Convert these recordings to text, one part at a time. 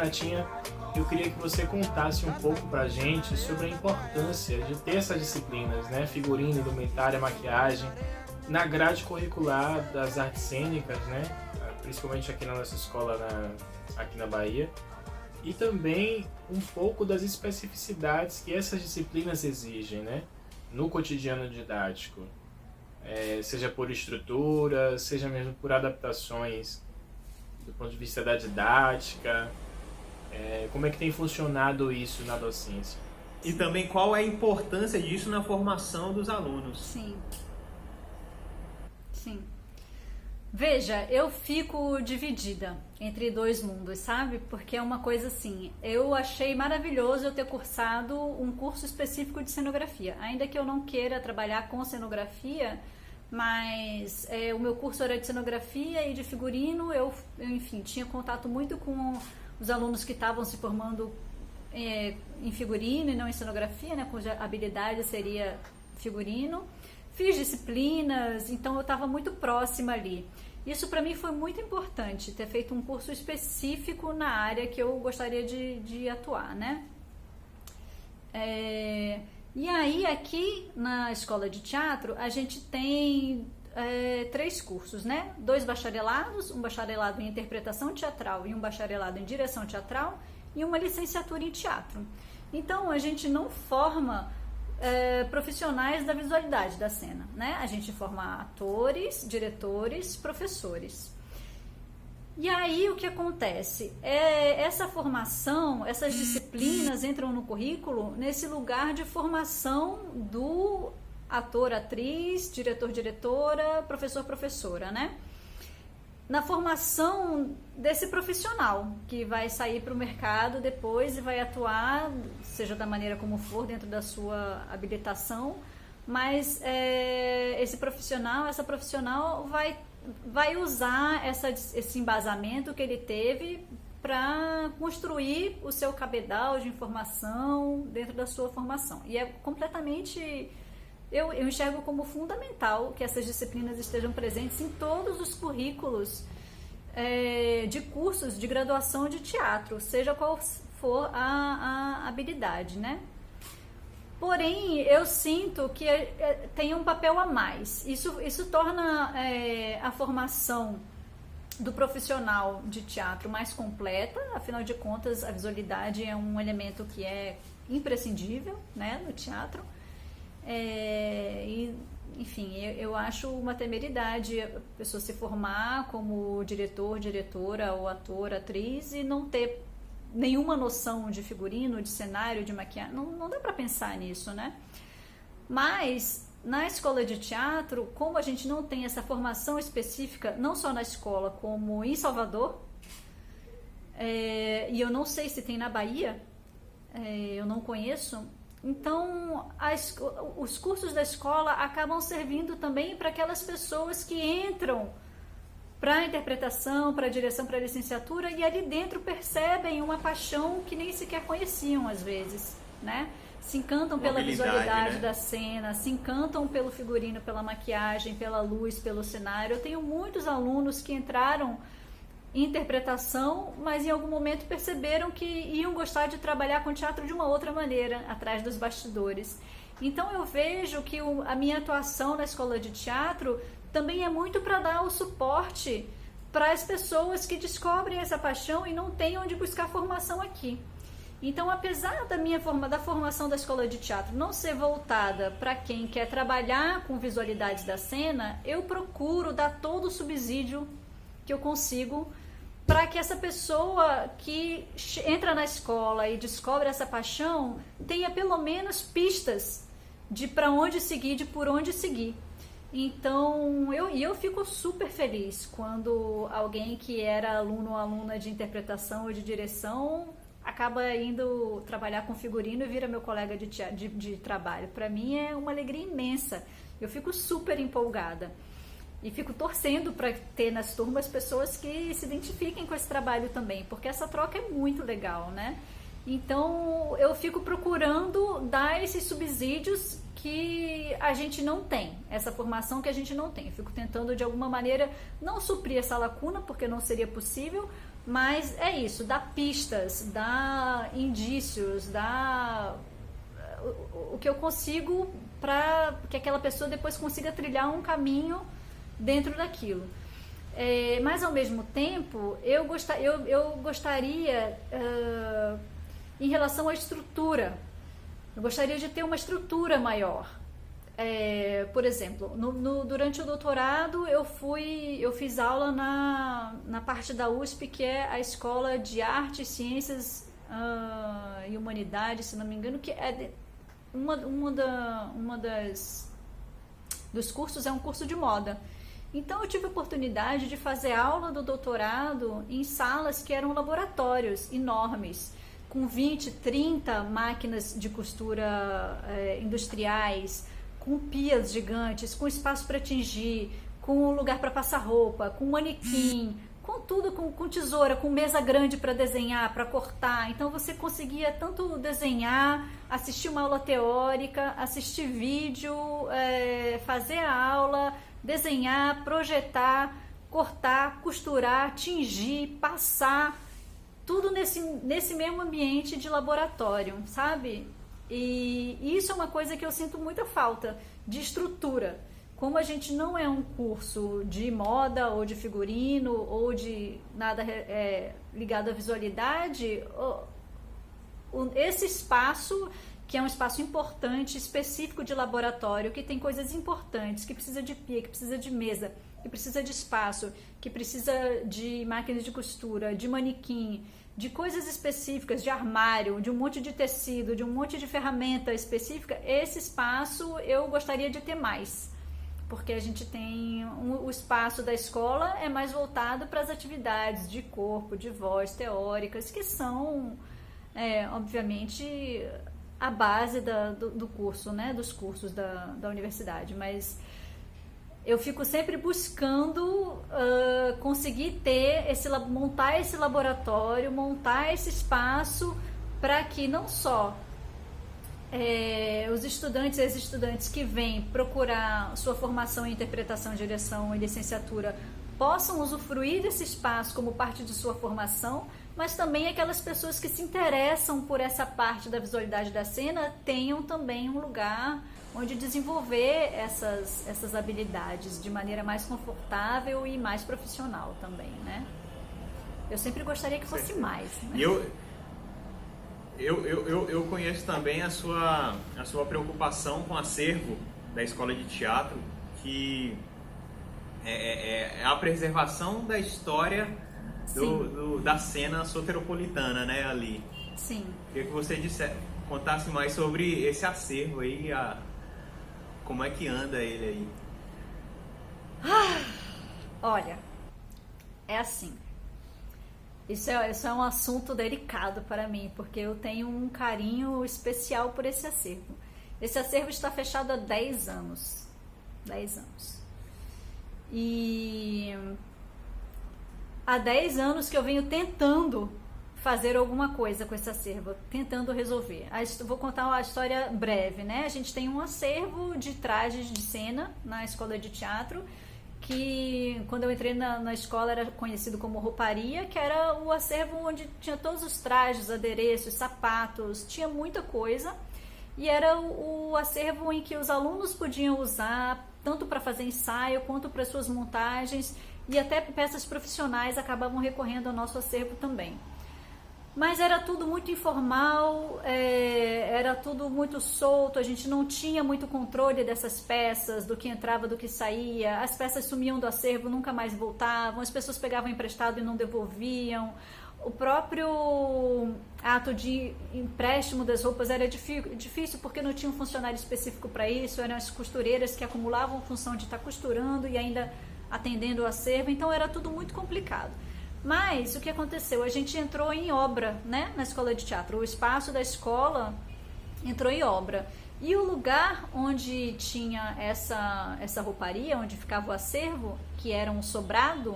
Renatinha, eu queria que você contasse um pouco pra gente sobre a importância de ter essas disciplinas, né? Figurino, indumentária, maquiagem, na grade curricular das artes cênicas, né? Principalmente aqui na nossa escola aqui na Bahia. E também um pouco das especificidades que essas disciplinas exigem, né? No cotidiano didático. Seja por estrutura, seja mesmo por adaptações do ponto de vista da didática. Como é que tem funcionado isso na docência? E também qual é a importância disso na formação dos alunos? Sim. Veja, eu fico dividida entre dois mundos, sabe? Porque é uma coisa assim, eu achei maravilhoso eu ter cursado um curso específico de cenografia, ainda que eu não queira trabalhar com cenografia, mas o meu curso era de cenografia e de figurino, eu enfim, tinha contato muito com os alunos que estavam se formando em figurino e não em cenografia, né, cuja habilidade seria figurino. Fiz disciplinas, então eu estava muito próxima ali. Isso para mim foi muito importante, ter feito um curso específico na área que eu gostaria de atuar, né? E aí aqui na escola de teatro a gente tem 3 cursos, né? 2 bacharelados, um bacharelado em interpretação teatral e um bacharelado em direção teatral e uma licenciatura em teatro. Então a gente não forma profissionais da visualidade da cena, né? A gente forma atores, diretores, professores. E aí o que acontece? Essa formação, essas disciplinas entram no currículo nesse lugar de formação do ator, atriz, diretor, diretora, professor, professora, né? Na formação desse profissional que vai sair para o mercado depois e vai atuar, seja da maneira como for, dentro da sua habilitação, mas esse profissional, essa profissional vai usar esse embasamento que ele teve para construir o seu cabedal de informação dentro da sua formação. E é completamente... Eu enxergo como fundamental que essas disciplinas estejam presentes em todos os currículos de cursos de graduação de teatro, seja qual for a habilidade, né? Porém, eu sinto que tem um papel a mais. Isso torna a formação do profissional de teatro mais completa, afinal de contas, a visualidade é um elemento que é imprescindível, né, no teatro. Enfim, eu acho uma temeridade a pessoa se formar como diretor, diretora ou ator, atriz e não ter nenhuma noção de figurino, de cenário, de maquiagem. Não dá para pensar nisso, né? Mas na escola de teatro, como a gente não tem essa formação específica, não só na escola, como em Salvador, e eu não sei se tem na Bahia, eu não conheço. Então, os cursos da escola acabam servindo também para aquelas pessoas que entram para a interpretação, para a direção, para a licenciatura e ali dentro percebem uma paixão que nem sequer conheciam às vezes, né? Se encantam pela visualidade, né, da cena, se encantam pelo figurino, pela maquiagem, pela luz, pelo cenário. Eu tenho muitos alunos que entraram interpretação, mas em algum momento perceberam que iam gostar de trabalhar com teatro de uma outra maneira, atrás dos bastidores. Então eu vejo que a minha atuação na escola de teatro também é muito para dar o suporte para as pessoas que descobrem essa paixão e não têm onde buscar formação aqui. Então, apesar da formação da escola de teatro não ser voltada para quem quer trabalhar com visualidades da cena, eu procuro dar todo o subsídio que eu consigo para que essa pessoa que entra na escola e descobre essa paixão tenha pelo menos pistas de para onde seguir, de por onde seguir. Então, eu fico super feliz quando alguém que era aluno ou aluna de interpretação ou de direção acaba indo trabalhar com figurino e vira meu colega de trabalho. Para mim é uma alegria imensa. Eu fico super empolgada. E fico torcendo para ter nas turmas pessoas que se identifiquem com esse trabalho também, porque essa troca é muito legal, né? Então, eu fico procurando dar esses subsídios que a gente não tem, essa formação que a gente não tem. Eu fico tentando, de alguma maneira, não suprir essa lacuna, porque não seria possível, Mas é isso, dá pistas, dá indícios, dá o que eu consigo para que aquela pessoa depois consiga trilhar um caminho dentro daquilo. Mas ao mesmo tempo, eu gostaria, em relação à estrutura, eu gostaria de ter uma estrutura maior. Por exemplo, durante o doutorado eu fiz aula na parte da USP, que é a Escola de Artes, Ciências e Humanidades, se não me engano, que é dos cursos é um curso de moda. Então eu tive a oportunidade de fazer aula do doutorado em salas que eram laboratórios enormes, com 20, 30 máquinas de costura industriais, com pias gigantes, com espaço para tingir, com lugar para passar roupa, com manequim, com tudo, com tesoura, com mesa grande para desenhar, para cortar. Então você conseguia tanto desenhar, assistir uma aula teórica, assistir vídeo, fazer a aula, desenhar, projetar, cortar, costurar, tingir, passar, tudo nesse mesmo ambiente de laboratório, sabe? E isso é uma coisa que eu sinto muita falta de estrutura. Como a gente não é um curso de moda ou de figurino ou de nada ligado à visualidade, esse espaço, que é um espaço importante, específico de laboratório, que tem coisas importantes, que precisa de pia, que precisa de mesa, que precisa de espaço, que precisa de máquinas de costura, de manequim, de coisas específicas, de armário, de um monte de tecido, de um monte de ferramenta específica, esse espaço eu gostaria de ter mais. Porque a gente tem o espaço da escola é mais voltado para as atividades de corpo, de voz, teóricas, que são, obviamente, a base do curso, né, dos cursos da universidade. Mas eu fico sempre buscando conseguir montar esse laboratório, montar esse espaço para que não só os estudantes e as estudantes que vêm procurar sua formação em interpretação, direção e licenciatura possam usufruir desse espaço como parte de sua formação, mas também aquelas pessoas que se interessam por essa parte da visualidade da cena tenham também um lugar onde desenvolver essas habilidades de maneira mais confortável e mais profissional também, né? Eu sempre gostaria que fosse mais, né? Eu conheço também a sua preocupação com o acervo da escola de teatro, que é a preservação da história da cena soteropolitana, né, ali. Sim. Queria que você contasse mais sobre esse acervo aí, como é que anda ele aí. Olha, é assim. Isso é um assunto delicado para mim, porque eu tenho um carinho especial por esse acervo. Esse acervo está fechado há 10 anos. 10 anos. E há 10 anos que eu venho tentando fazer alguma coisa com esse acervo, tentando resolver. Vou contar uma história breve, né? A gente tem um acervo de trajes de cena na escola de teatro, que quando eu entrei na escola era conhecido como rouparia, que era o acervo onde tinha todos os trajes, adereços, sapatos, tinha muita coisa, e era o acervo em que os alunos podiam usar tanto para fazer ensaio quanto para suas montagens, e até peças profissionais acabavam recorrendo ao nosso acervo também. Mas era tudo muito informal, era tudo muito solto, a gente não tinha muito controle dessas peças, do que entrava, do que saía, as peças sumiam do acervo, nunca mais voltavam, as pessoas pegavam emprestado e não devolviam, o próprio ato de empréstimo das roupas era difícil porque não tinha um funcionário específico para isso, eram as costureiras que acumulavam função de estar costurando e ainda atendendo o acervo, então era tudo muito complicado. Mas o que aconteceu? A gente entrou em obra, né, na escola de teatro. O espaço da escola entrou em obra. E o lugar onde tinha essa rouparia, onde ficava o acervo, que era um sobrado,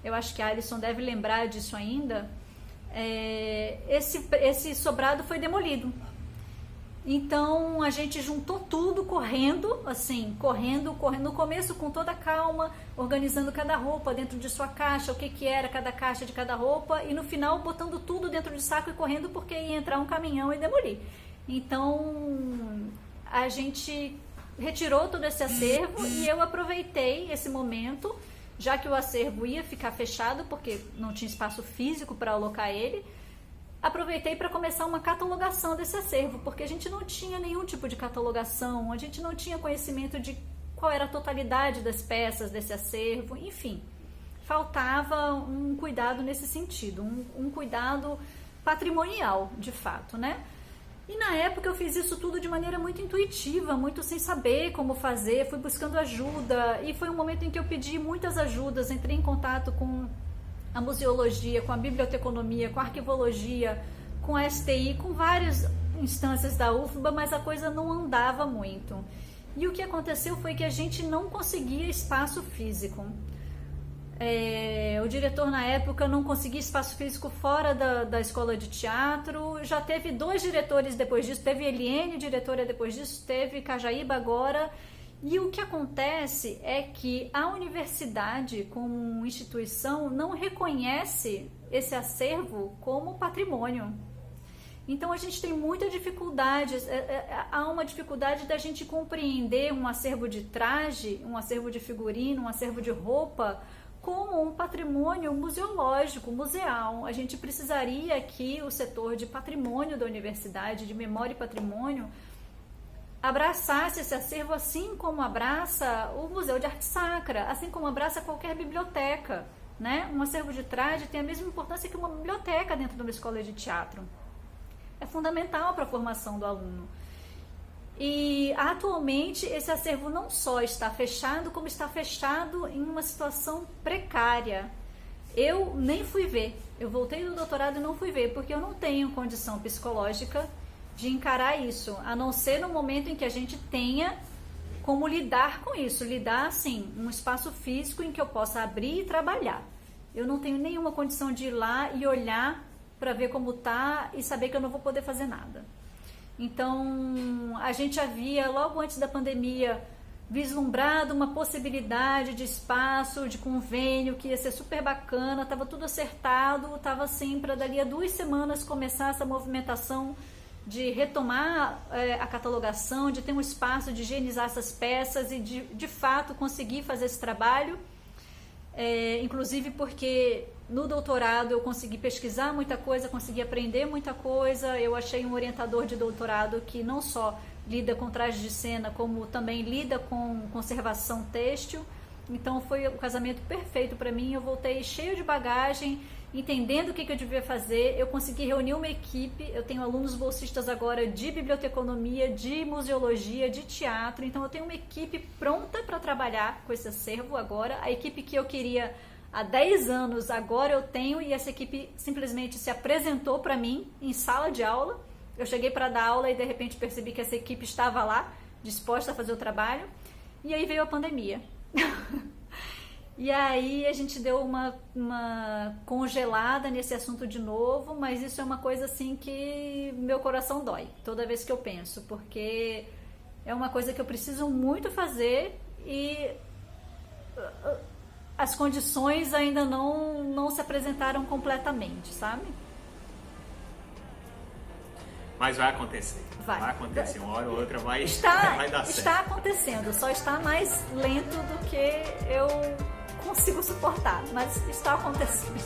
eu acho que a Alisson deve lembrar disso ainda, esse sobrado foi demolido. Então a gente juntou tudo correndo, assim, correndo, no começo com toda calma, organizando cada roupa dentro de sua caixa, o que era cada caixa de cada roupa, e no final botando tudo dentro de saco e correndo porque ia entrar um caminhão e demolir. Então a gente retirou todo esse acervo e eu aproveitei esse momento, já que o acervo ia ficar fechado porque não tinha espaço físico para alocar ele. Aproveitei para começar uma catalogação desse acervo, porque a gente não tinha nenhum tipo de catalogação, a gente não tinha conhecimento de qual era a totalidade das peças desse acervo, enfim, faltava um cuidado nesse sentido, um cuidado patrimonial, de fato, né? E na época eu fiz isso tudo de maneira muito intuitiva, muito sem saber como fazer, fui buscando ajuda, e foi um momento em que eu pedi muitas ajudas, entrei em contato com a museologia, com a biblioteconomia, com a arquivologia, com a STI, com várias instâncias da UFBA, mas a coisa não andava muito. E o que aconteceu foi que a gente não conseguia espaço físico. O diretor na época não conseguia espaço físico fora da escola de teatro, já teve 2 diretores depois disso, teve Eliene, diretora depois disso, teve Cajaíba agora. E o que acontece é que a universidade, como instituição, não reconhece esse acervo como patrimônio. Então a gente tem muita dificuldade, há uma dificuldade da gente compreender um acervo de traje, um acervo de figurino, um acervo de roupa, como um patrimônio museológico, museal. A gente precisaria que o setor de patrimônio da universidade, de memória e patrimônio, abraçasse esse acervo assim como abraça o Museu de Arte Sacra, assim como abraça qualquer biblioteca, né? Um acervo de traje tem a mesma importância que uma biblioteca dentro de uma escola de teatro. É fundamental para a formação do aluno. E atualmente esse acervo não só está fechado, como está fechado em uma situação precária. Eu nem fui ver, eu voltei do doutorado e não fui ver, porque eu não tenho condição psicológica de encarar isso, a não ser no momento em que a gente tenha como lidar com isso, lidar assim, um espaço físico em que eu possa abrir e trabalhar. Eu não tenho nenhuma condição de ir lá e olhar para ver como tá e saber que eu não vou poder fazer nada. Então, a gente havia, logo antes da pandemia, vislumbrado uma possibilidade de espaço, de convênio, que ia ser super bacana, estava tudo acertado, estava assim, para dali a 2 semanas começar essa movimentação de retomar a catalogação, de ter um espaço, de higienizar essas peças e de fato conseguir fazer esse trabalho, inclusive porque no doutorado eu consegui pesquisar muita coisa, consegui aprender muita coisa, eu achei um orientador de doutorado que não só lida com trajes de cena, como também lida com conservação têxtil, então foi o casamento perfeito para mim, eu voltei cheio de bagagem, entendendo o que eu devia fazer, eu consegui reunir uma equipe, eu tenho alunos bolsistas agora de biblioteconomia, de museologia, de teatro, então eu tenho uma equipe pronta para trabalhar com esse acervo agora, a equipe que eu queria há 10 anos, agora eu tenho, e essa equipe simplesmente se apresentou para mim em sala de aula, eu cheguei para dar aula e de repente percebi que essa equipe estava lá, disposta a fazer o trabalho, e aí veio a pandemia. E aí a gente deu uma congelada nesse assunto de novo, mas isso é uma coisa assim que meu coração dói toda vez que eu penso, porque é uma coisa que eu preciso muito fazer e as condições ainda não se apresentaram completamente, sabe? Mas vai acontecer. Vai acontecer, uma hora ou outra vai dar certo. Está acontecendo, só está mais lento do que eu consigo suportar, mas está acontecendo.